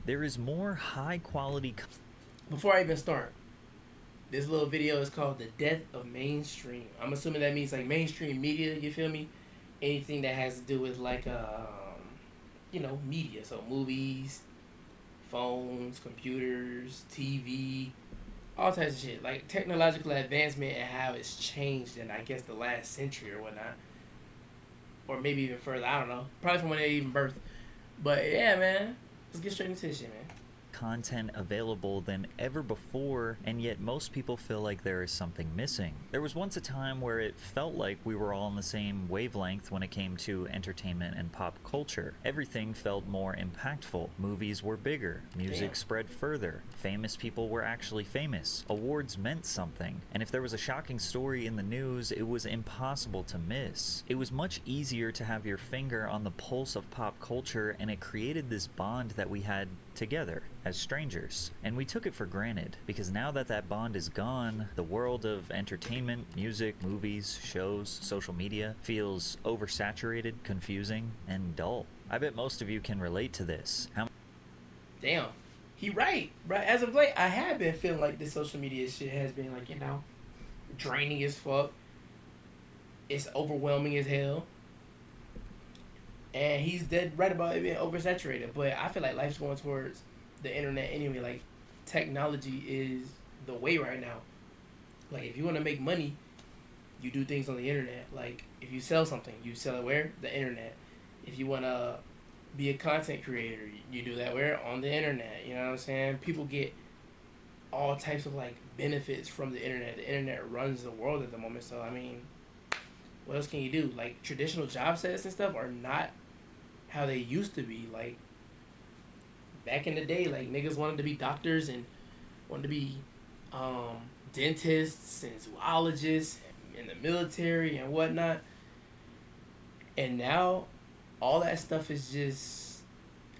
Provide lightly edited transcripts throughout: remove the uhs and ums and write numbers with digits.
There is more high quality. Before I even start, this little video is called "The Death of Mainstream." I'm assuming that means like mainstream media. You feel me? Anything that has to do with like media. So movies, phones, computers, TV, all types of shit. Like technological advancement and how it's changed in I guess the last century or whatnot, or maybe even further. I don't know. Probably from when they even birthed. But yeah, man, let's get straight into this shit, man. Content available than ever before, and yet most people feel like there is something missing. There was once a time where it felt like we were all on the same wavelength when it came to entertainment and pop culture. Everything felt more impactful. Movies were bigger, music Damn. spread further, famous people were actually famous, awards meant something, and if there was a shocking story in the news, it was impossible to miss. It was much easier to have your finger on the pulse of pop culture, and it created this bond that we had together as strangers. And we took it for granted, because now that that bond is gone, the world of entertainment, music, movies, shows, social media feels oversaturated, confusing, and dull. I bet most of you can relate to this. Damn. He right. Right. As of late, I have been feeling like this social media shit has been like, draining as fuck. It's overwhelming as hell. And he's dead right about it being oversaturated. But I feel like life's going towards the internet anyway. Like, technology is the way right now. Like, if you want to make money, you do things on the internet. Like, if you sell something, you sell it where? The internet. If you want to be a content creator, you do that where? On the internet. You know what I'm saying? People get all types of, like, benefits from the internet. The internet runs the world at the moment. So, I mean, what else can you do? Like, traditional job sets and stuff are not how they used to be. Like, back in the day, like, niggas wanted to be doctors and wanted to be dentists and zoologists in the military and whatnot. And now, all that stuff is just,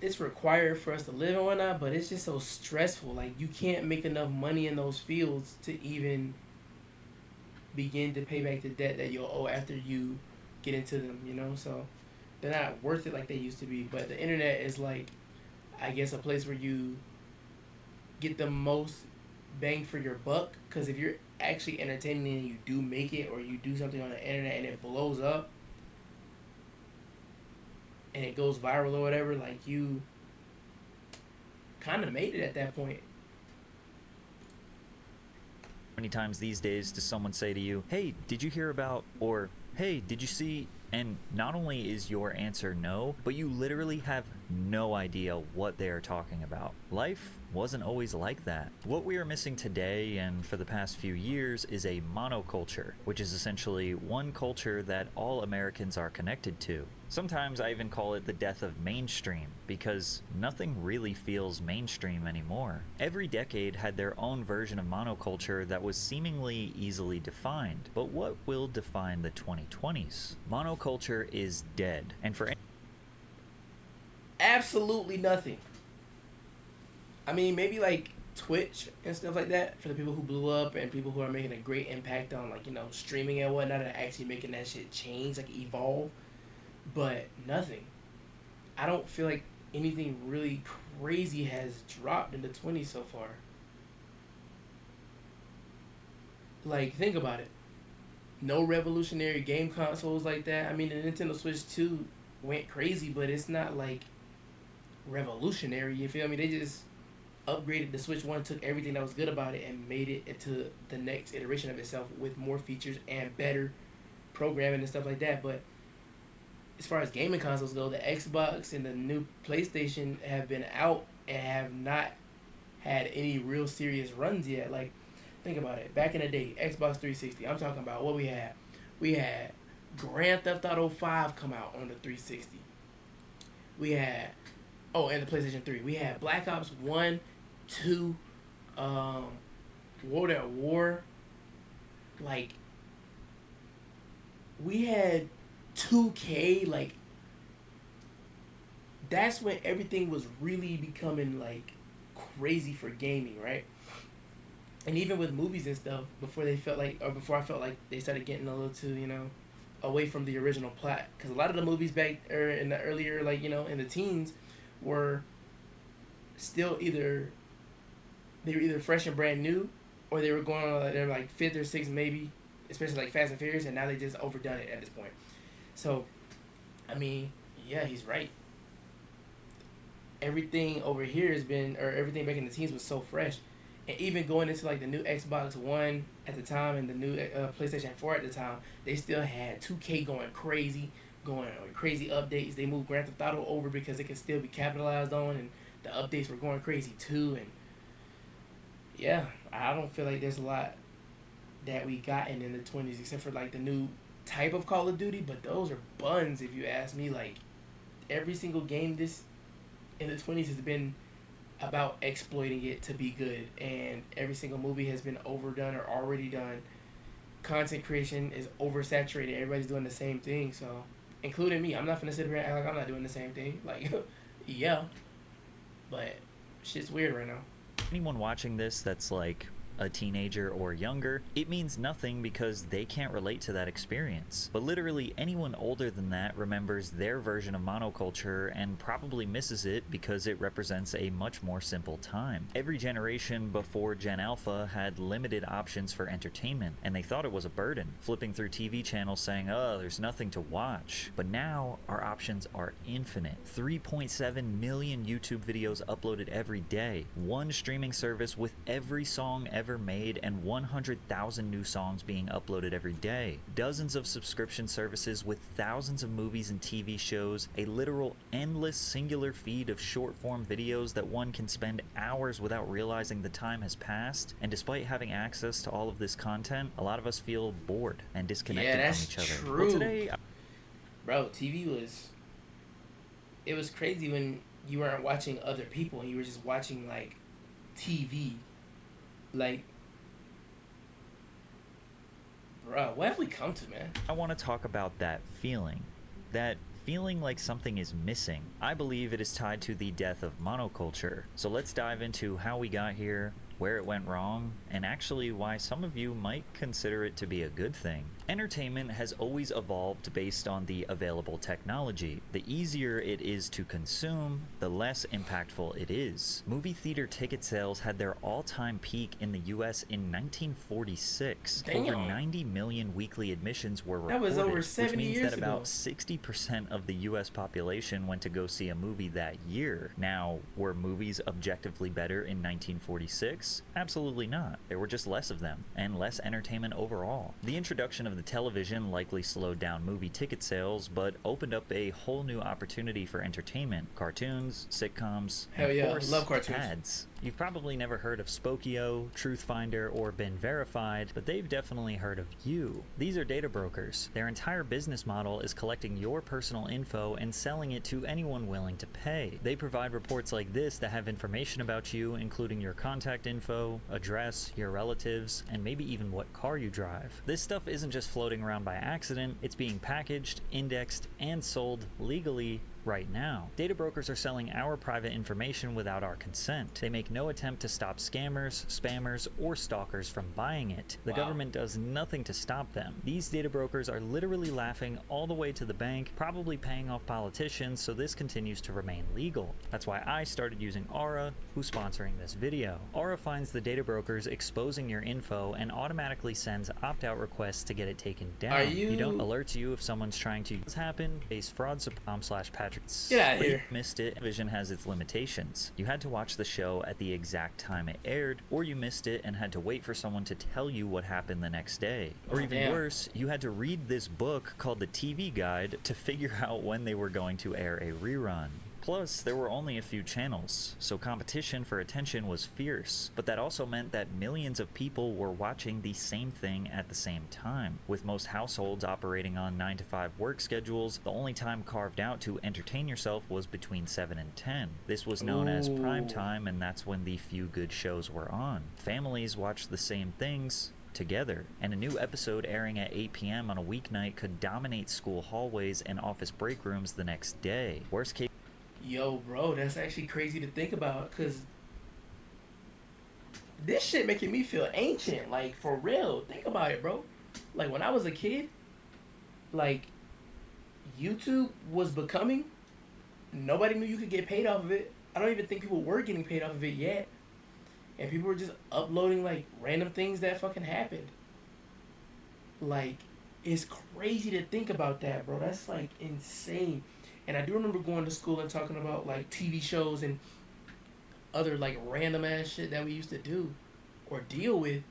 it's required for us to live and whatnot, but it's just so stressful. Like, you can't make enough money in those fields to even begin to pay back the debt that you'll owe after you get into them, So they're not worth it like they used to be. But the internet is like, I guess, a place where you get the most bang for your buck. Because if you're actually entertaining and you do make it, or you do something on the internet and it blows up and it goes viral or whatever, like, you kind of made it at that point. Many times these days does someone say to you, "Hey, did you hear about," or "Hey, did you see?" And not only is your answer no, but you literally have no idea what they are talking about. Life wasn't always like that. What we are missing today and for the past few years is a monoculture, which is essentially one culture that all Americans are connected to. Sometimes I even call it the death of mainstream, because nothing really feels mainstream anymore. Every decade had their own version of monoculture that was seemingly easily defined. But what will define the 2020s? Monoculture is dead, and for Absolutely nothing. I mean, maybe like Twitch and stuff like that for the people who blew up and people who are making a great impact on, like, streaming and whatnot, and actually making that shit change, like, evolve. But nothing. I don't feel like anything really crazy has dropped in the 20s so far. Like, think about it. No revolutionary game consoles like that. I mean, the Nintendo Switch 2 went crazy, but it's not like revolutionary, you feel me? They just upgraded the Switch 1, took everything that was good about it and made it into the next iteration of itself with more features and better programming and stuff like that. But as far as gaming consoles go, the Xbox and the new PlayStation have been out and have not had any real serious runs yet. Like, think about it. Back in the day, Xbox 360, I'm talking about what we had. We had Grand Theft Auto 5 come out on the 360. We had, and the PlayStation 3. We had Black Ops 1, 2, World at War. Like, we had 2K. Like, that's when everything was really becoming, like, crazy for gaming, right? And even with movies and stuff, before I felt like they started getting a little too, away from the original plot. Because a lot of the movies back in the earlier, like, in the teens, were still either they were either fresh and brand new, or they were going on they're like fifth or sixth maybe, especially like Fast and Furious, and now they just overdone it at this point. So, I mean, yeah, he's right. Everything over here has been, or everything back in the teens was so fresh, and even going into like the new Xbox One at the time and the new PlayStation 4 at the time, they still had 2K going crazy, going on crazy updates. They moved Grand Theft Auto over because it could still be capitalized on, and the updates were going crazy too. And yeah, I don't feel like there's a lot that we gotten in the 20s except for like the new type of Call of Duty, but those are buns if you ask me. Like every single game this in the 20s has been about exploiting it to be good, and every single movie has been overdone or already done. Content creation is oversaturated. Everybody's doing the same thing, so including me. I'm not gonna sit here and act like I'm not doing the same thing. Like, yeah, but shit's weird right now. Anyone watching this that's like a teenager or younger, it means nothing because they can't relate to that experience. But literally anyone older than that remembers their version of monoculture and probably misses it because it represents a much more simple time. Every generation before Gen Alpha had limited options for entertainment, and they thought it was a burden, flipping through TV channels saying, oh, there's nothing to watch. But now our options are infinite. 3.7 million YouTube videos uploaded every day, one streaming service with every song ever made, and 100,000 new songs being uploaded every day. Dozens of subscription services with thousands of movies and TV shows, a literal endless singular feed of short-form videos that one can spend hours without realizing the time has passed. And despite having access to all of this content, a lot of us feel bored and disconnected from each other. True. Well, today, bro, TV was... It was crazy when you weren't watching other people and you were just watching, like, TV. Like, bro, what have we come to, man? I want to talk about that feeling. That feeling like something is missing. I believe it is tied to the death of monoculture. So let's dive into how we got here, where it went wrong, and actually why some of you might consider it to be a good thing. Entertainment has always evolved based on the available technology. The easier it is to consume, the less impactful it is. Movie theater ticket sales had their all-time peak in the US in 1946. Damn. Over 90 million weekly admissions were reported, That was over 70 which means years that ago. about 60% of the US population went to go see a movie that year. Now, were movies objectively better in 1946? Absolutely not. There were just less of them, and less entertainment overall. The introduction of the television likely slowed down movie ticket sales, but opened up a whole new opportunity for entertainment. Cartoons, sitcoms, Hell and yeah, of course, love cartoons. ads. You've probably never heard of Spokio, Truthfinder, or been verified, but they've definitely heard of you. These are data brokers. Their entire business model is collecting your personal info and selling it to anyone willing to pay. They provide reports like this that have information about you, including your contact info, address, your relatives, and maybe even what car you drive. This stuff isn't just floating around by accident, it's being packaged, indexed, and sold legally right now. Data brokers are selling our private information without our consent. They make no attempt to stop scammers, spammers, or stalkers from buying it. The government does nothing to stop them. These data brokers are literally laughing all the way to the bank, probably paying off politicians, so this continues to remain legal. That's why I started using Aura, who's sponsoring this video. Aura finds the data brokers exposing your info and automatically sends opt-out requests to get it taken down. You don't alerts you if someone's trying to happen. Base fraud.com/Patrick. Get out of here. Missed it. Television has its limitations. You had to watch the show at the exact time it aired, or you missed it and had to wait for someone to tell you what happened the next day. Or even worse, you had to read this book called the TV Guide to figure out when they were going to air a rerun. Plus, there were only a few channels, so competition for attention was fierce, but that also meant that millions of people were watching the same thing at the same time. With most households operating on 9-to-5 work schedules, the only time carved out to entertain yourself was between 7 and 10. This was known as prime time, and that's when the few good shows were on. Families watched the same things together, and a new episode airing at 8 p.m. on a weeknight could dominate school hallways and office break rooms the next day. Worst case. Yo, bro, that's actually crazy to think about, because this shit making me feel ancient, like, for real. Think about it, bro. Like, when I was a kid, like, YouTube was becoming, nobody knew you could get paid off of it. I don't even think people were getting paid off of it yet, and people were just uploading like random things that fucking happened. Like, it's crazy to think about that, bro. That's like insane. And I do remember going to school and talking about like TV shows and other like random ass shit that we used to do or deal with.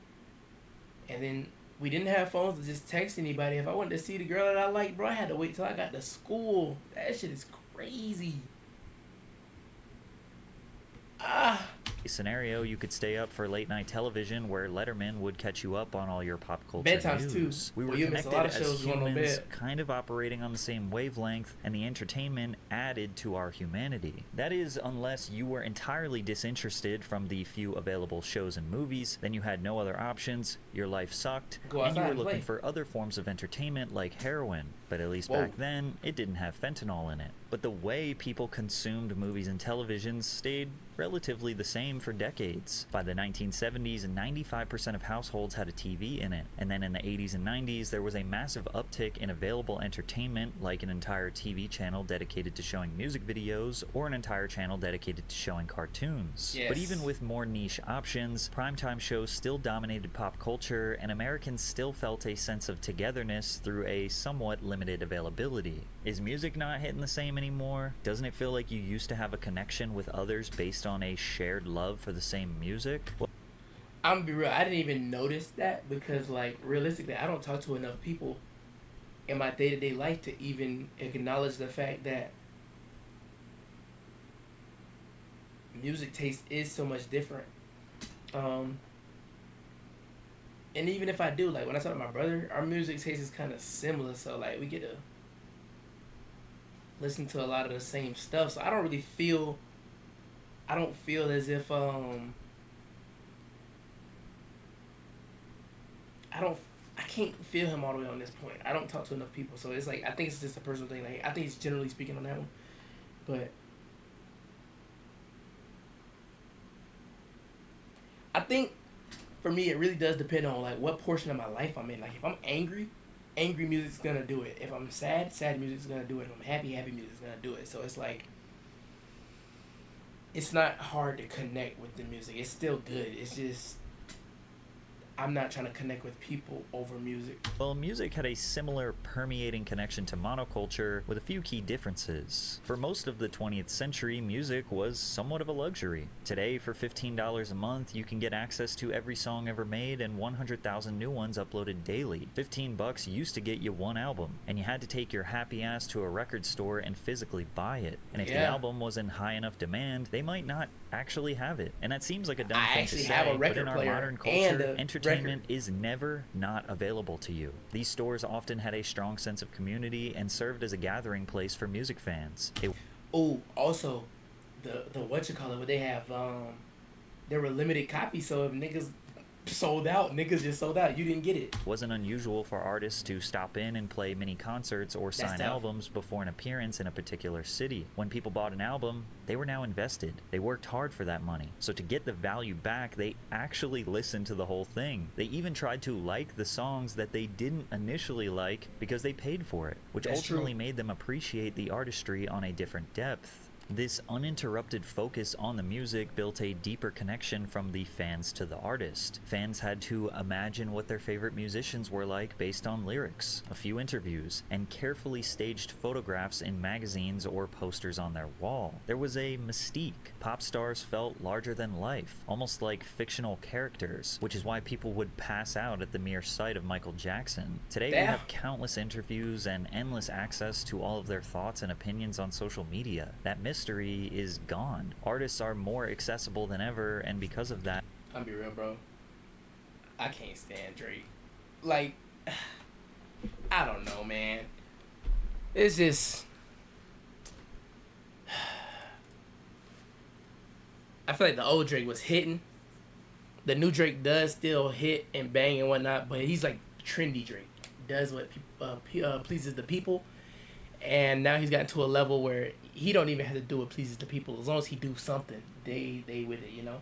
And then we didn't have phones to just text anybody. If I wanted to see the girl that I liked, bro, I had to wait till I got to school. That shit is crazy. Ah. Scenario, you could stay up for late night television where Letterman would catch you up on all your pop culture Bedtimes news. too. We were Well, you miss a connected lot of shows as going on humans, bed. kind of operating on the same wavelength, and the entertainment added to our humanity. That is, unless you were entirely disinterested from the few available shows and movies, then you had no other options, your life sucked, Go and you outside were and looking play. for other forms of entertainment like heroin. But at least Whoa. back then, it didn't have fentanyl in it. But the way people consumed movies and televisions stayed relatively the same for decades. By the 1970s, 95% of households had a TV in it. And then in the 80s and 90s, there was a massive uptick in available entertainment, like an entire TV channel dedicated to showing music videos, or an entire channel dedicated to showing cartoons. Yes. But even with more niche options, primetime shows still dominated pop culture, and Americans still felt a sense of togetherness through a somewhat limited availability. Is music not hitting the same anymore? Doesn't it feel like you used to have a connection with others based on a shared love for the same music? I'm gonna be real. I didn't even notice that because, like, realistically, I don't talk to enough people in my day to day life to even acknowledge the fact that music taste is so much different. And even if I do, like, when I talk to my brother, our music taste is kind of similar. So, like, we get to listen to a lot of the same stuff. So I don't really feel. I don't feel as if I can't feel him all the way on this point. I don't talk to enough people, so it's like I think it's just a personal thing. Like I think he's generally speaking on that one, but I think for me it really does depend on like what portion of my life I'm in. Like if I'm angry, angry music's gonna do it. If I'm sad, sad music's gonna do it. If I'm happy, happy music's gonna do it. So it's like it's not hard to connect with the music. It's still good. It's just I'm not trying to connect with people over music. Well, music had a similar permeating connection to monoculture with a few key differences. For most of the 20th century, music was somewhat of a luxury. Today, for $15 a month, you can get access to every song ever made and 100,000 new ones uploaded daily. $15 used to get you one album, and you had to take your happy ass to a record store and physically buy it. And if the album was in high enough demand, they might not actually have it. And that seems like a dumb thing to say, have a but record in our player modern and culture, a entertainment is never not available to you. These stores often had a strong sense of community and served as a gathering place for music fans. Oh, also, the what they have, there were limited copies, so if niggas sold out, niggas just sold out. You didn't get it. It wasn't unusual for artists to stop in and play mini concerts or sign albums before an appearance in a particular city. When people bought an album, they were now invested. They worked hard for that money. So to get the value back, they actually listened to the whole thing. They even tried to like the songs that they didn't initially like because they paid for it, which ultimately made them appreciate the artistry on a different depth. This uninterrupted focus on the music built a deeper connection from the fans to the artist. Fans had to imagine what their favorite musicians were like based on lyrics, a few interviews, and carefully staged photographs in magazines or posters on their wall. There was a mystique. Pop stars felt larger than life, almost like fictional characters, which is why people would pass out at the mere sight of Michael Jackson. Today we have countless interviews and endless access to all of their thoughts and opinions on social media. That mystery is gone. Artists are more accessible than ever, and because of that, I'll be real, bro. I can't stand Drake. Like, I don't know, man. It's just, I feel like the old Drake was hitting. The new Drake does still hit and bang and whatnot, but he's like trendy Drake. Does what pleases the people. And now he's gotten to a level where he don't even have to do what pleases the people. As long as he do something, they with it, you know?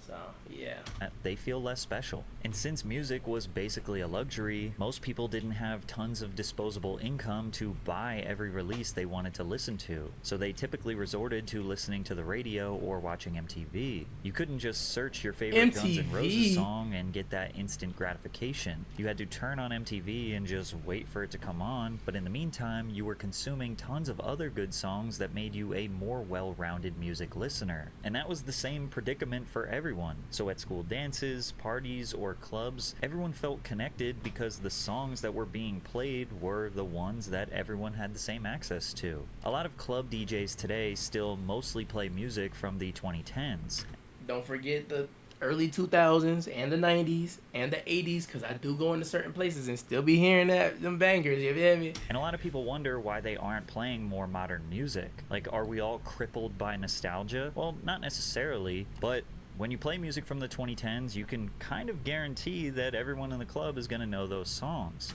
So, yeah. They feel less special. And since music was basically a luxury, most people didn't have tons of disposable income to buy every release they wanted to listen to. So they typically resorted to listening to the radio or watching MTV. You couldn't just search your favorite Guns N' Roses song and get that instant gratification. You had to turn on MTV and just wait for it to come on, but in the meantime, you were consuming tons of other good songs that made you a more well-rounded music listener. And that was the same predicament for everyone. So at school dances, parties, or clubs, everyone felt connected because the songs that were being played were the ones that everyone had the same access to. A lot of club DJs today still mostly play music from the 2010s. Don't forget the early 2000s and the 90s and the 80s, because I do go into certain places and still be hearing them bangers, you feel me? And a lot of people wonder why they aren't playing more modern music. Like, are we all crippled by nostalgia? Well, not necessarily, but when you play music from the 2010s, you can kind of guarantee that everyone in the club is going to know those songs.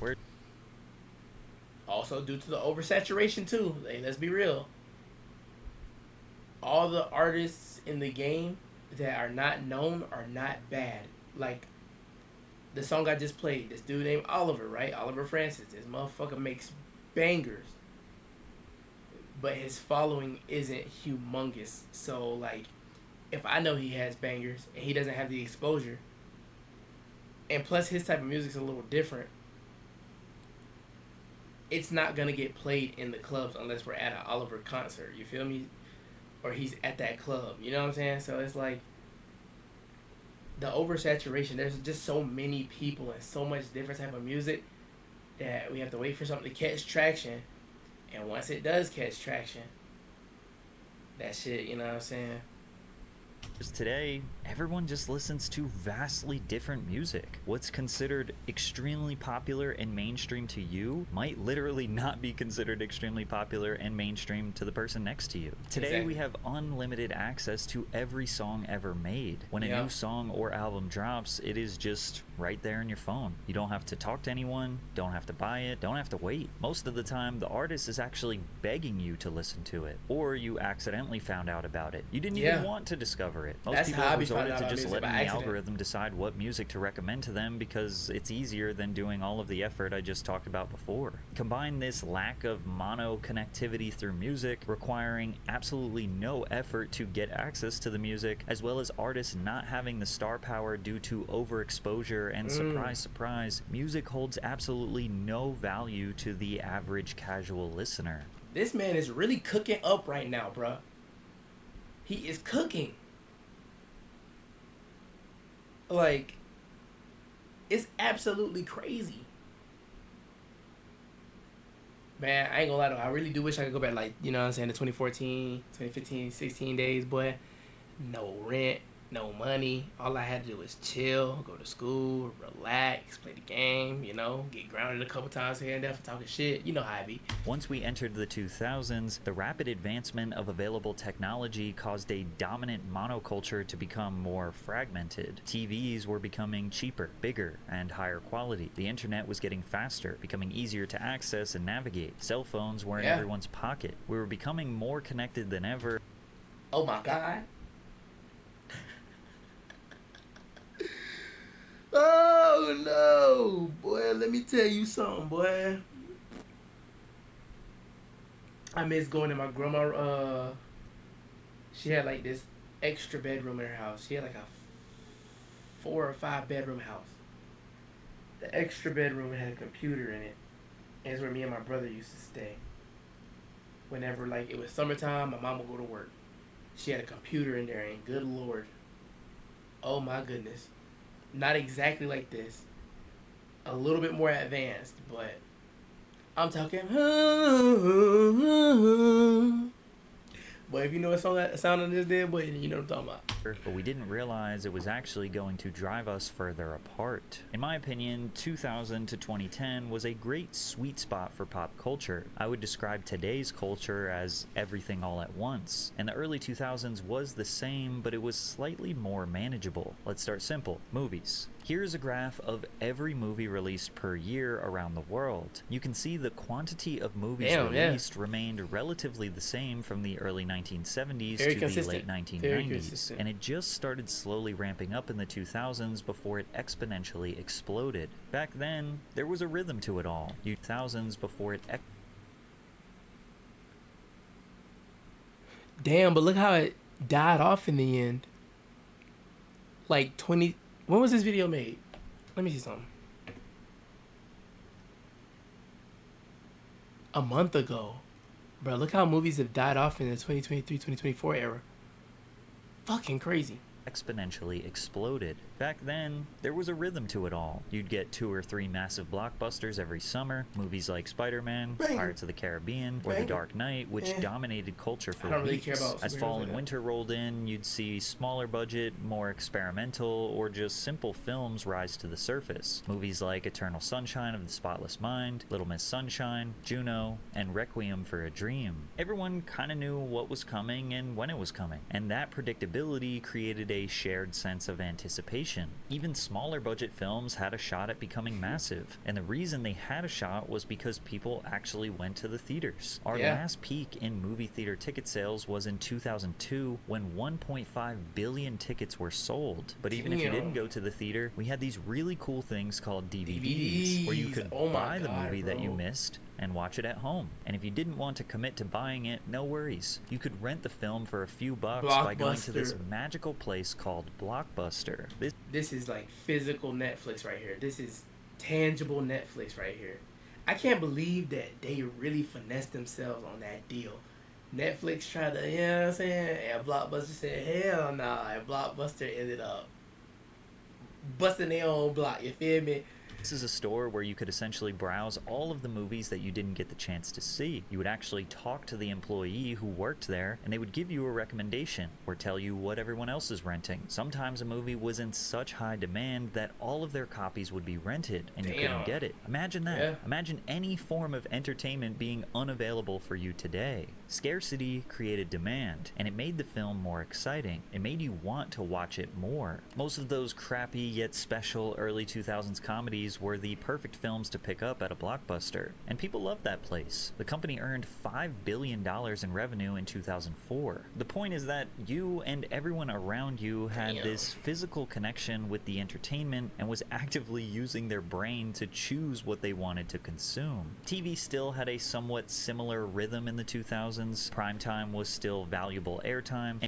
Also, due to the oversaturation, too. Like, let's be real. All the artists in the game that are not known are not bad. Like, the song I just played, this dude named Oliver, right? Oliver Francis. This motherfucker makes bangers. But his following isn't humongous. So, like, if I know he has bangers and he doesn't have the exposure, and plus his type of music's a little different, it's not gonna get played in the clubs unless we're at an Oliver concert, you feel me? Or he's at that club, you know what I'm saying? So it's like the oversaturation, there's just so many people and so much different type of music that we have to wait for something to catch traction. And once it does catch traction, that shit, you know what I'm saying? Today, everyone just listens to vastly different music. What's considered extremely popular and mainstream to you might literally not be considered extremely popular and mainstream to the person next to you. Today, Exactly. We have unlimited access to every song ever made. When a new song or album drops, it is just right there in your phone. You don't have to talk to anyone, don't have to buy it, don't have to wait. Most of the time, the artist is actually begging you to listen to it, or you accidentally found out about it. You didn't even want to discover it. Most people have resorted to just letting the algorithm decide what music to recommend to them because it's easier than doing all of the effort I just talked about before. Combine this lack of mono connectivity through music, requiring absolutely no effort to get access to the music, as well as artists not having the star power due to overexposure and surprise, music holds absolutely no value to the average casual listener. This man is really cooking up right now, bruh. He is cooking. Like, it's absolutely crazy. Man, I ain't gonna lie though. I really do wish I could go back, like, you know what I'm saying, the 2014, 2015, 16 days, boy. No rent, no money. All I had to do was chill, go to school, relax, play the game, you know, get grounded a couple times here and there for talking shit. You know how I be. Once we entered the 2000s, the rapid advancement of available technology caused a dominant monoculture to become more fragmented. TVs were becoming cheaper, bigger, and higher quality. The internet was getting faster, becoming easier to access and navigate. Cell phones were in everyone's pocket. We were becoming more connected than ever. Oh my God. Oh no, boy, let me tell you something, boy. I miss going to my grandma. She had like this extra bedroom in her house. She had like a 4 or 5 bedroom house. The extra bedroom had a computer in it. And it's where me and my brother used to stay. Whenever like it was summertime, my mom would go to work. She had a computer in there, and good Lord, oh my goodness. Not exactly like this. A little bit more advanced, but I'm talking. But if you know what song that sound on this dead boy, you know what I'm talking about. But we didn't realize it was actually going to drive us further apart. In my opinion, 2000 to 2010 was a great sweet spot for pop culture. I would describe today's culture as everything all at once. And the early 2000s was the same, but it was slightly more manageable. Let's start simple. Movies. Here's a graph of every movie released per year around the world. You can see the quantity of movies released remained relatively the same from the early 1970s to the late 1990s. And it just started slowly ramping up in the 2000s before it exponentially exploded. Back then, there was a rhythm to it all. 2000s before it Damn, but look how it died off in the end. Like 20. When was this video made? Let me see something. A month ago. Bro, look how movies have died off in the 2023-2024 era. Fucking crazy. exponentially exploded. Back then, there was a rhythm to it all. You'd get 2 or 3 massive blockbusters every summer, movies like Spider-Man, Pirates of the Caribbean, or The Dark Knight, which dominated culture for weeks. As fall and winter rolled in, you'd see smaller budget, more experimental, or just simple films rise to the surface. Movies like Eternal Sunshine of the Spotless Mind, Little Miss Sunshine, Juno, and Requiem for a Dream. Everyone kind of knew what was coming and when it was coming, and that predictability created a shared sense of anticipation. Even smaller budget films had a shot at becoming massive, and the reason they had a shot was because people actually went to the theaters. Our last peak in movie theater ticket sales was in 2002 when 1.5 billion tickets were sold. But even if you didn't go to the theater, we had these really cool things called DVDs where you could buy the movie that you missed and watch it at home. And if you didn't want to commit to buying it, no worries. You could rent the film for a few bucks by going to this magical place called Blockbuster. This is like physical Netflix right here. This is tangible Netflix right here. I can't believe that they really finessed themselves on that deal. Netflix tried to, you know what I'm saying? And Blockbuster said, hell nah. And Blockbuster ended up busting their own block, you feel me? This is a store where you could essentially browse all of the movies that you didn't get the chance to see. You would actually talk to the employee who worked there, and they would give you a recommendation or tell you what everyone else is renting. Sometimes a movie was in such high demand that all of their copies would be rented, and you couldn't get it. Imagine that. Yeah. Imagine any form of entertainment being unavailable for you today. Scarcity created demand, and it made the film more exciting. It made you want to watch it more. Most of those crappy yet special early 2000s comedies were the perfect films to pick up at a Blockbuster, and people loved that place. The company earned $5 billion in revenue in 2004. The point is that you and everyone around you had this physical connection with the entertainment and was actively using their brain to choose what they wanted to consume. TV still had a somewhat similar rhythm in the 2000s. Primetime was still valuable airtime.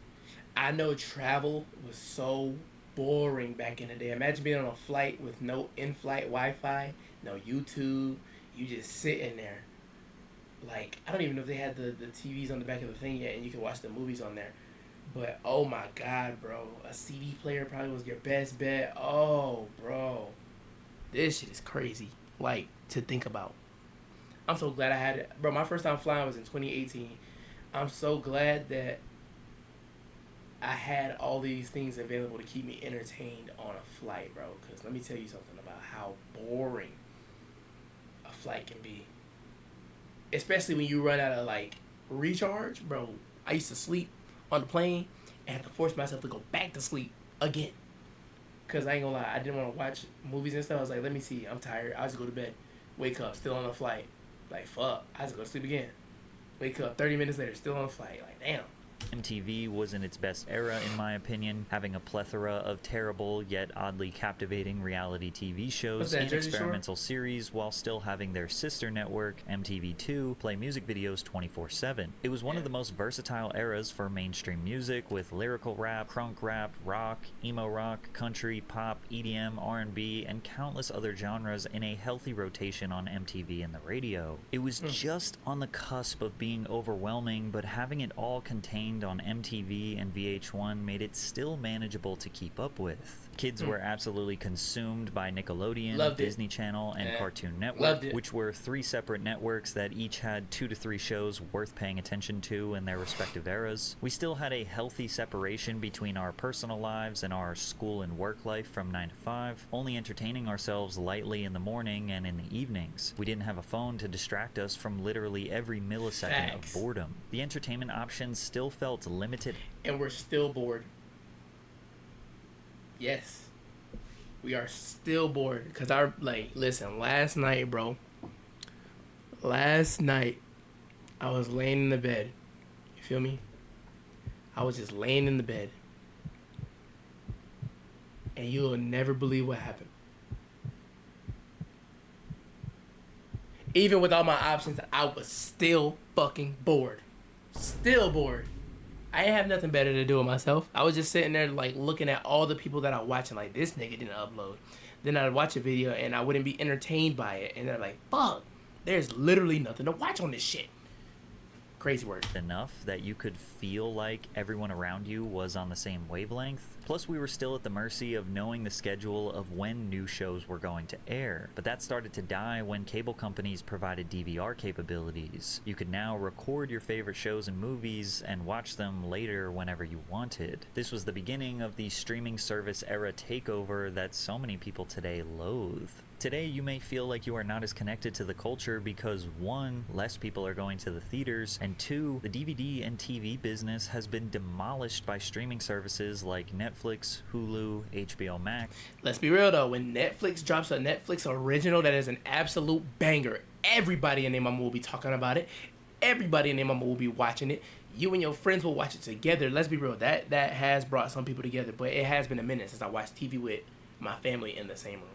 I know travel was so boring back in the day. Imagine being on a flight with no in-flight Wi-Fi, no YouTube. You just sitting there. Like, I don't even know if they had the TVs on the back of the thing yet, and you can watch the movies on there. But oh my God, bro, a CD player probably was your best bet. Oh, bro, this shit is crazy. Like, to think about. I'm so glad I had it, bro. My first time flying was in 2018. I'm so glad that I had all these things available to keep me entertained on a flight, bro. Because let me tell you something about how boring a flight can be. Especially when you run out of, like, recharge, bro. I used to sleep on the plane and had to force myself to go back to sleep again. Because I ain't gonna lie, I didn't want to watch movies and stuff. I was like, let me see, I'm tired. I'll just go to bed. Wake up, still on the flight. Like, fuck, I just go to sleep again. Wake up 30 minutes later, still on the flight. Like, damn. MTV was in its best era, in my opinion, having a plethora of terrible yet oddly captivating reality TV shows and experimental series, while still having their sister network, MTV2, play music videos 24/7. It was one of the most versatile eras for mainstream music, with lyrical rap, crunk rap, rock, emo rock, country, pop, EDM, R&B, and countless other genres in a healthy rotation on MTV and the radio. It was just on the cusp of being overwhelming, but having it all contained on MTV and VH1 made it still manageable to keep up with. Kids were absolutely consumed by Nickelodeon, Disney Channel, and Cartoon Network, which were 3 separate networks that each had 2 to 3 shows worth paying attention to in their respective eras. We still had a healthy separation between our personal lives and our school and work life from 9 to 5, only entertaining ourselves lightly in the morning and in the evenings. We didn't have a phone to distract us from literally every millisecond of boredom. The entertainment options still felt limited. And we're still bored. Yes, we are still bored because listen, last night, bro, I was laying in the bed, you feel me? I was just laying in the bed, and you'll never believe what happened. Even with all my options, I was still fucking bored. Still bored. I didn't have nothing better to do with myself. I was just sitting there like looking at all the people that I watch and like, this nigga didn't upload. Then I'd watch a video and I wouldn't be entertained by it. And they're like, fuck, there's literally nothing to watch on this shit. Crazy word. Enough that you could feel like everyone around you was on the same wavelength. Plus, we were still at the mercy of knowing the schedule of when new shows were going to air. But that started to die when cable companies provided DVR capabilities. You could now record your favorite shows and movies and watch them later whenever you wanted. This was the beginning of the streaming service era takeover that so many people today loathe. Today, you may feel like you are not as connected to the culture because 1, less people are going to the theaters, and 2, the DVD and TV business has been demolished by streaming services like Netflix, Hulu, HBO Max. Let's be real though, when Netflix drops a Netflix original that is an absolute banger, everybody and their mama will be talking about it. Everybody and their mama will be watching it. You and your friends will watch it together. Let's be real, that has brought some people together, but it has been a minute since I watched TV with my family in the same room.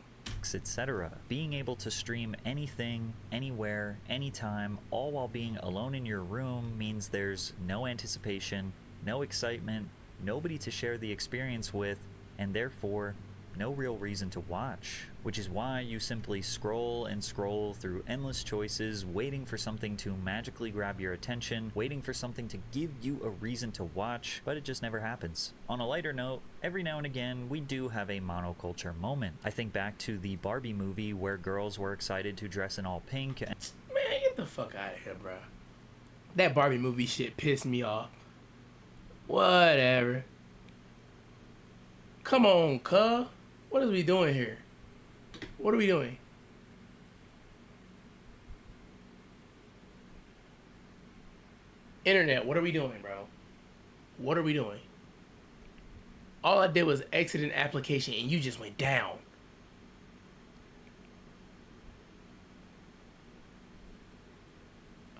Etc. Being able to stream anything, anywhere, anytime, all while being alone in your room means there's no anticipation, no excitement, nobody to share the experience with, and therefore no real reason to watch. Which is why you simply scroll and scroll through endless choices, waiting for something to magically grab your attention, waiting for something to give you a reason to watch, but it just never happens. On a lighter note, every now and again, we do have a monoculture moment. I think back to the Barbie movie where girls were excited to dress in all pink and... Man, get the fuck out of here, bro. That Barbie movie shit pissed me off. Whatever. Come on, cuh. What are we doing here? What are we doing? Internet, what are we doing, bro? What are we doing? All I did was exit an application and you just went down.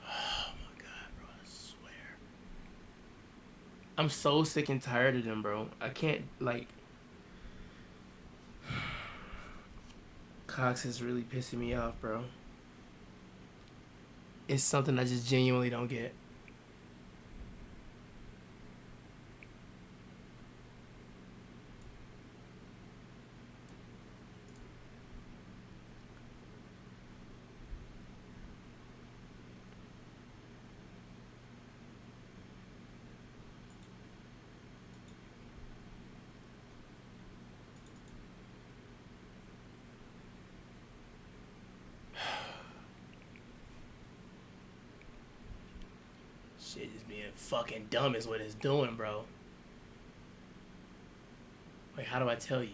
Oh my god, bro, I swear. I'm so sick and tired of them, bro. I can't, like... Cox is really pissing me off, bro. It's something I just genuinely don't get. Shit is being fucking dumb is what it's doing, bro. Like, how do I tell you?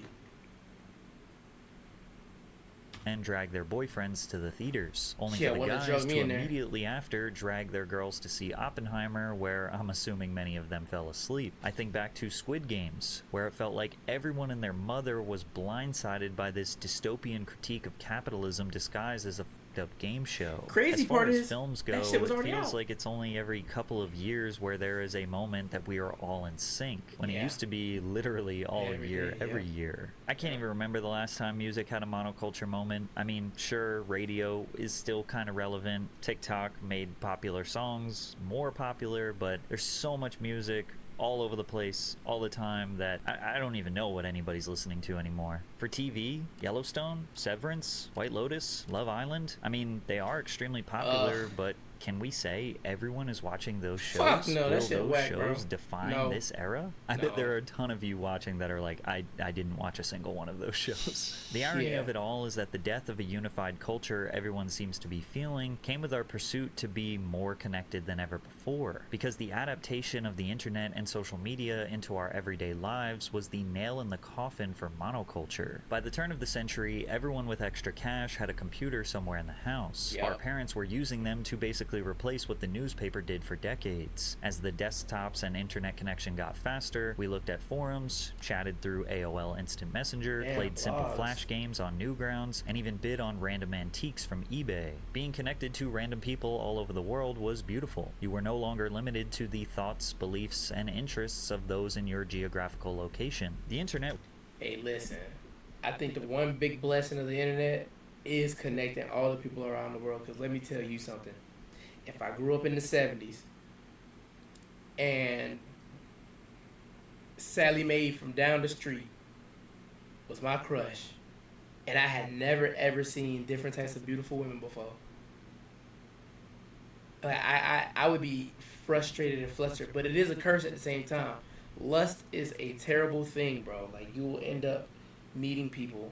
and drag their boyfriends to the theaters, only Yeah, for the wanna guys drug me to in there. immediately after drag their girls to see Oppenheimer, where I'm assuming many of them fell asleep. I think back to Squid Games, where it felt like everyone and their mother was blindsided by this dystopian critique of capitalism disguised as a game show. Crazy as far part as is, films go, that shit was it already feels out. like it's only every couple of years where there is a moment that we are all in sync, when it Yeah. used to be literally all Every year, day, every yeah. year. I can't even remember the last time music had a monoculture moment. I mean, sure, radio is still kind of relevant. TikTok made popular songs more popular, but there's so much music all over the place all the time that I don't even know what anybody's listening to anymore. For TV, Yellowstone, Severance, White Lotus, Love Island, I mean, they are extremely popular, but can we say everyone is watching those shows? Fuck no, that Will shit those whack, bro. shows define No. this era? I No. bet there are a ton of you watching that are like, I didn't watch a single one of those shows. The irony Yeah. of it all is that the death of a unified culture everyone seems to be feeling came with our pursuit to be more connected than ever before. Because the adaptation of the internet and social media into our everyday lives was the nail in the coffin for monoculture. By the turn of the century, everyone with extra cash had a computer somewhere in the house. Yep. Our parents were using them to basically replace what the newspaper did for decades. As the desktops and internet connection got faster, we looked at forums, chatted through AOL Instant Messenger, Damn, played simple blogs. flash games on Newgrounds, and even bid on random antiques from eBay. Being connected to random people all over the world was beautiful. You were no longer limited to the thoughts, beliefs, and interests of those in your geographical location. The internet Hey, listen. I think the one big blessing of the internet is connecting all the people around the world. Because let me tell you something. If I grew up in the 70s and Sally Mae from down the street was my crush, and I had never ever seen different types of beautiful women before, like, I would be frustrated and flustered. But it is a curse at the same time. Lust is a terrible thing, bro. Like, you will end up meeting people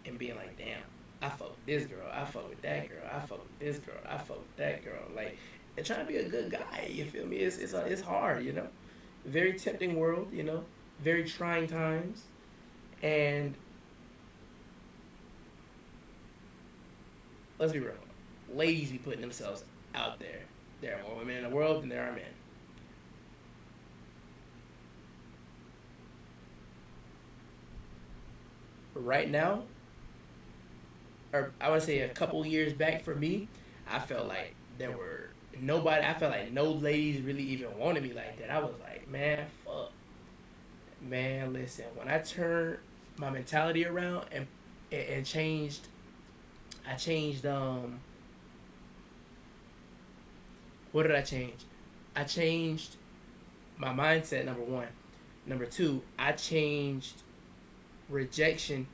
and being like, damn, I fuck with this girl, I fuck with that girl, I fuck with this girl, I fuck with that girl. Like, and trying to be a good guy, you feel me? It's hard, you know. Very tempting world, you know. Very trying times, and let's be real, ladies be putting themselves out there. There are more women in the world than there are men. Right now, or I would say a couple years back for me, I felt like there were nobody. I felt like no ladies really even wanted me like that. I was like, man, fuck, man. Listen, when I turned my mentality around and changed, I changed. What did I change? I changed my mindset. Number one. Number two, I changed rejection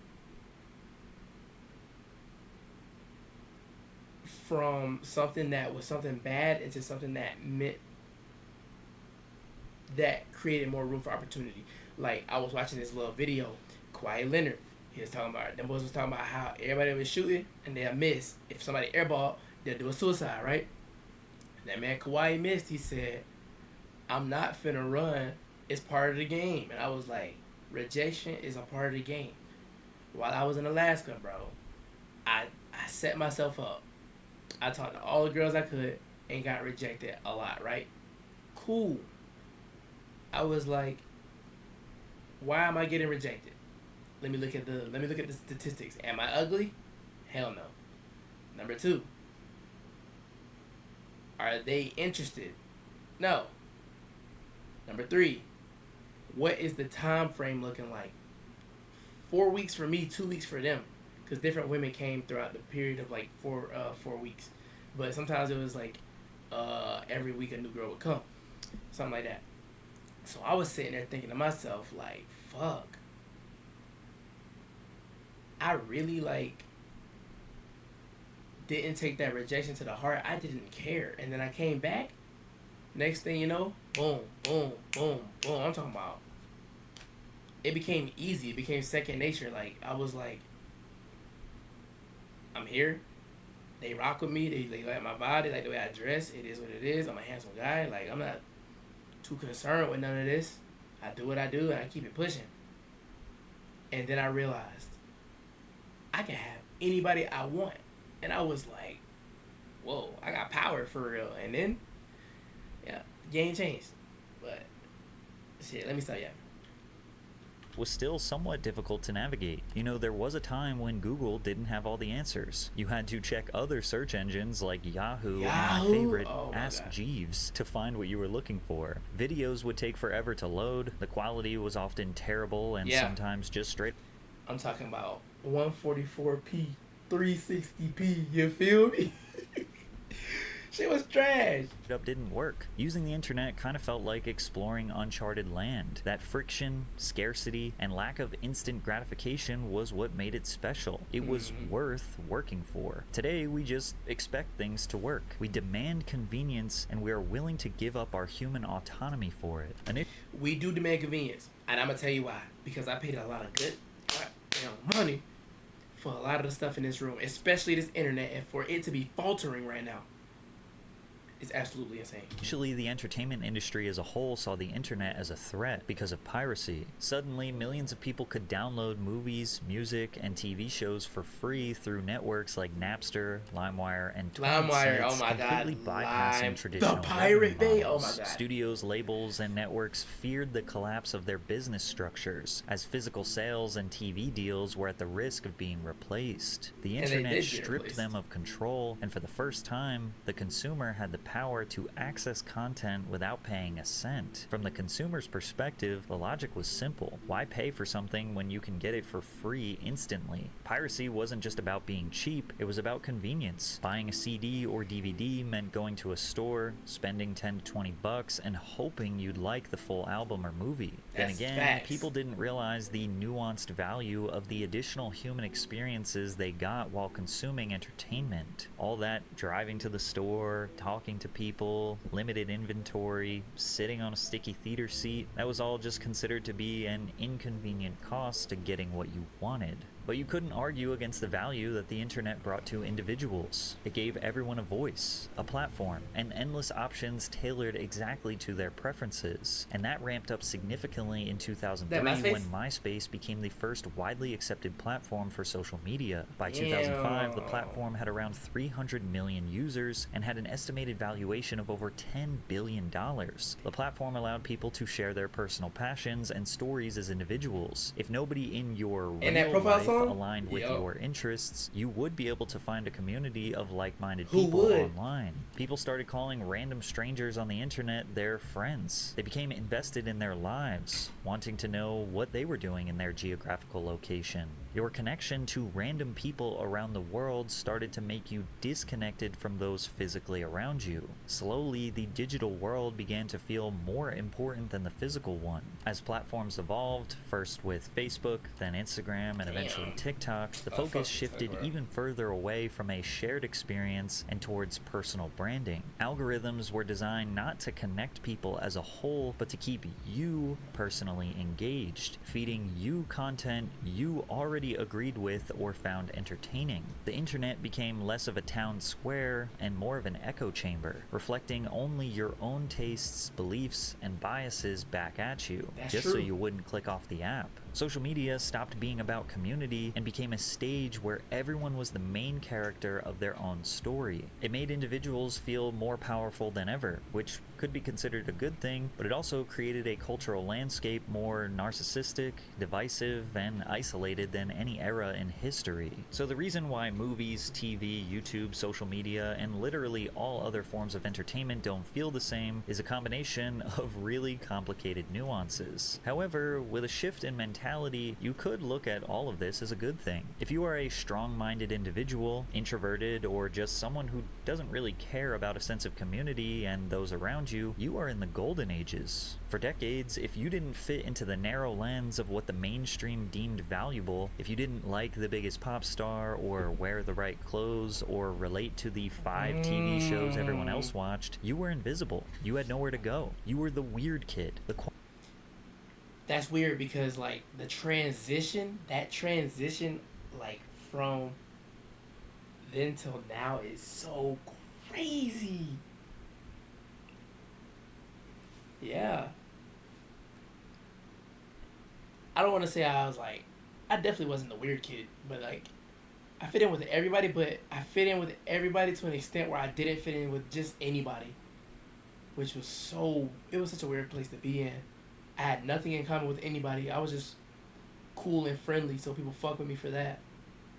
from something that was something bad into something that meant that created more room for opportunity. Like, I was watching this little video, Kawhi Leonard. He was talking about, them boys was talking about how everybody was shooting and they'll miss. If somebody airball, they'll do a suicide, right? That man Kawhi missed. He said, I'm not finna run. It's part of the game. And I was like, rejection is a part of the game. While I was in Alaska, bro, I set myself up. I talked to all the girls I could and got rejected a lot, right? Cool. I was like, why am I getting rejected? Let me look at the statistics. Am I ugly? Hell no. Number two, are they interested? No. Number three, what is the time frame looking like? 4 weeks for me, 2 weeks for them, because different women came throughout the period of like 4 weeks, but sometimes it was like every week a new girl would come, something like that. So I was sitting there thinking to myself, like, fuck, I really like didn't take that rejection to the heart. I didn't care, and then I came back. Next thing you know, boom, boom, boom, boom. I'm talking about, it became easy. It became second nature. Like, I was like, I'm here. They rock with me. They like my body, like the way I dress. It is what it is. I'm a handsome guy. Like, I'm not too concerned with none of this. I do what I do, and I keep it pushing. And then I realized I can have anybody I want. And I was like, whoa, I got power for real. And then, yeah, game changed. But, shit, let me start yapping. Was still somewhat difficult to navigate. You know, there was a time when Google didn't have all the answers. You had to check other search engines like Yahoo, and my favorite, Ask Jeeves, to find what you were looking for. Videos would take forever to load, the quality was often terrible, and sometimes just straight. I'm talking about 144p, 360p, you feel me? Shit was trash. Up didn't work. Using the internet kind of felt like exploring uncharted land. That friction, scarcity, and lack of instant gratification was what made it special. It was worth working for. Today, we just expect things to work. We demand convenience, and we are willing to give up our human autonomy for it. We do demand convenience, and I'm gonna tell you why. Because I paid a lot of good money for a lot of the stuff in this room, especially this internet, and for it to be faltering right now. It's absolutely insane. Initially, the entertainment industry as a whole saw the internet as a threat because of piracy. Suddenly, millions of people could download movies, music, and TV shows for free through networks like Napster, LimeWire, and LimeWire, oh my god, completely bypassing traditional the Pirate Bay, oh my god. Studios, labels, and networks feared the collapse of their business structures, as physical sales and TV deals were at the risk of being replaced. The internet stripped them of control, and for the first time, the consumer had the power to access content without paying a cent. From the consumer's perspective, the logic was simple. Why pay for something when you can get it for free instantly? Piracy wasn't just about being cheap, it was about convenience. Buying a CD or DVD meant going to a store, spending 10 to 20 bucks, and hoping you'd like the full album or movie. Then again, facts. people didn't realize the nuanced value of the additional human experiences they got while consuming entertainment. All that driving to the store, talking to people, limited inventory, sitting on a sticky theater seat, that was all just considered to be an inconvenient cost to getting what you wanted. But you couldn't argue against the value that the internet brought to individuals. It gave everyone a voice, a platform, and endless options tailored exactly to their preferences. And that ramped up significantly in 2003 when MySpace became the first widely accepted platform for social media. By 2005, the platform had around 300 million users and had an estimated valuation of over $10 billion. The platform allowed people to share their personal passions and stories as individuals. If nobody in your real life aligned with your interests, you would be able to find a community of like-minded people online. People started calling random strangers on the internet their friends. They became invested in their lives, wanting to know what they were doing in their geographical location. Your connection to random people around the world started to make you disconnected from those physically around you. Slowly, the digital world began to feel more important than the physical one. As platforms evolved, first with Facebook, then Instagram, and eventually TikTok, the focus shifted even further away from a shared experience and towards personal branding. Algorithms were designed not to connect people as a whole, but to keep you personally engaged, feeding you content you already agreed with or found entertaining. The internet became less of a town square and more of an echo chamber, reflecting only your own tastes, beliefs, and biases back at you, so you wouldn't click off the app. Social media stopped being about community and became a stage where everyone was the main character of their own story. It made individuals feel more powerful than ever, which could be considered a good thing, but it also created a cultural landscape more narcissistic, divisive, and isolated than any era in history. So the reason why movies, TV, YouTube, social media, and literally all other forms of entertainment don't feel the same is a combination of really complicated nuances. However, with a shift in mentality, you could look at all of this as a good thing. If you are a strong-minded individual, introverted, or just someone who doesn't really care about a sense of community and those around you, you are in the golden ages. For decades, if you didn't fit into the narrow lens of what the mainstream deemed valuable, if you didn't like the biggest pop star, or wear the right clothes, or relate to the 5 TV shows everyone else watched, you were invisible. You had nowhere to go. You were the weird kid. That's weird because, like, that transition, like, from then till now is so crazy. Yeah. I don't want to say I definitely wasn't the weird kid, but, like, I fit in with everybody, but I fit in with everybody to an extent where I didn't fit in with just anybody, which was it was such a weird place to be in. I had nothing in common with anybody. I was just cool and friendly, so people fuck with me for that.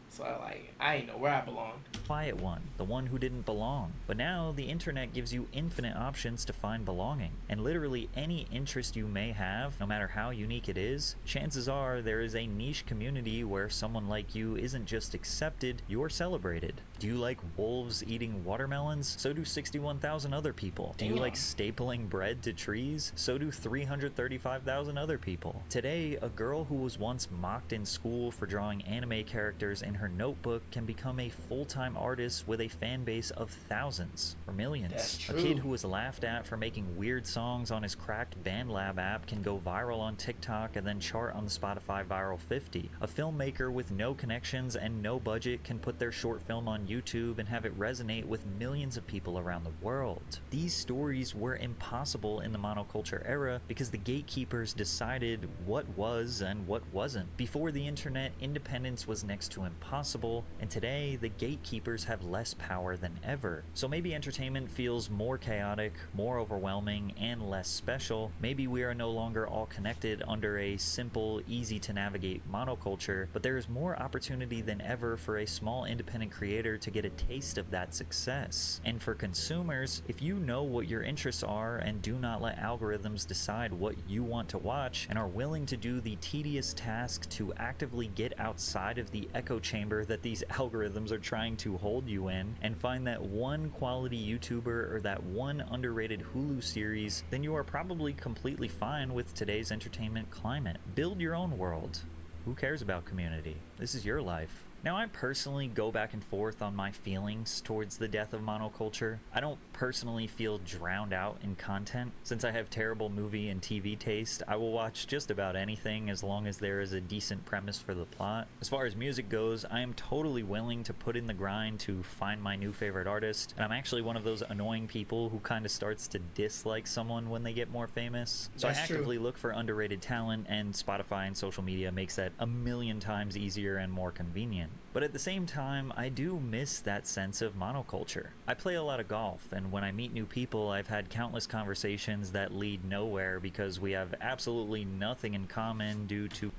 So I ain't know where I belonged. Quiet one, the one who didn't belong. But now the internet gives you infinite options to find belonging. And literally any interest you may have, no matter how unique it is, chances are there is a niche community where someone like you isn't just accepted, you're celebrated. Do you like wolves eating watermelons? So do 61,000 other people. Do you like stapling bread to trees? So do 335,000 other people. Today, a girl who was once mocked in school for drawing anime characters in her notebook can become a full-time artist with a fan base of thousands or millions. That's true. A kid who was laughed at for making weird songs on his cracked BandLab app can go viral on TikTok and then chart on the Spotify Viral 50. A filmmaker with no connections and no budget can put their short film on YouTube and have it resonate with millions of people around the world. These stories were impossible in the monoculture era because the gatekeepers decided what was and what wasn't. Before the internet, independence was next to impossible. possible, and today the gatekeepers have less power than ever. So maybe entertainment feels more chaotic, more overwhelming, and less special. Maybe we are no longer all connected under a simple, easy to navigate monoculture, but there is more opportunity than ever for a small independent creator to get a taste of that success. And for consumers, if you know what your interests are and do not let algorithms decide what you want to watch, and are willing to do the tedious task to actively get outside of the echo chamber that these algorithms are trying to hold you in, and find that one quality YouTuber or that one underrated Hulu series, then you are probably completely fine with today's entertainment climate. Build your own world. Who cares about community? This is your life. Now, I personally go back and forth on my feelings towards the death of monoculture. I don't personally feel drowned out in content. Since I have terrible movie and TV taste, I will watch just about anything as long as there is a decent premise for the plot. As far as music goes, I am totally willing to put in the grind to find my new favorite artist, and I'm actually one of those annoying people who kind of starts to dislike someone when they get more famous. So That's I actively look for underrated talent, and Spotify and social media makes that a million times easier and more convenient. But at the same time, I do miss that sense of monoculture. I play a lot of golf, and when I meet new people, I've had countless conversations that lead nowhere because we have absolutely nothing in common due to...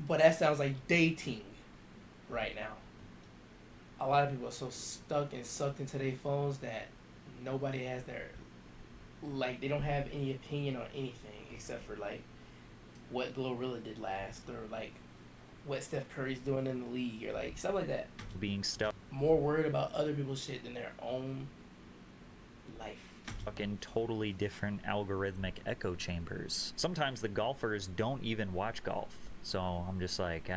But that sounds like dating right now. A lot of people are so stuck and sucked into their phones that nobody has their... Like, they don't have any opinion on anything except for, like, what Glorilla did last, or, like, what Steph Curry's doing in the league, or like stuff like that. being stuck More worried about other people's shit than their own life. in totally different algorithmic echo chambers. Sometimes the golfers don't even watch golf. So I'm just like,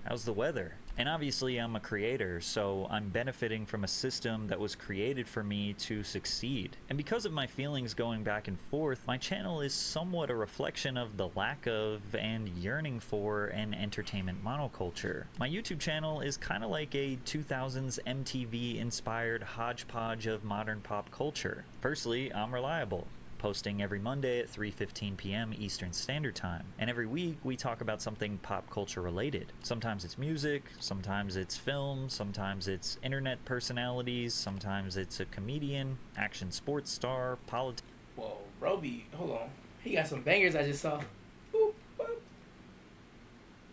how's the weather? And obviously I'm a creator, so I'm benefiting from a system that was created for me to succeed. And because of my feelings going back and forth, my channel is somewhat a reflection of the lack of and yearning for an entertainment monoculture. My YouTube channel is kind of like a 2000s MTV inspired hodgepodge of modern pop culture. Firstly, I'm reliable, posting every Monday at 3:15 p.m. Eastern Standard Time. And every week we talk about something pop culture related. Sometimes it's music, sometimes it's film, sometimes it's internet personalities, sometimes it's a comedian, action sports star, politics. Whoa, Roby, hold on. He got some bangers I just saw.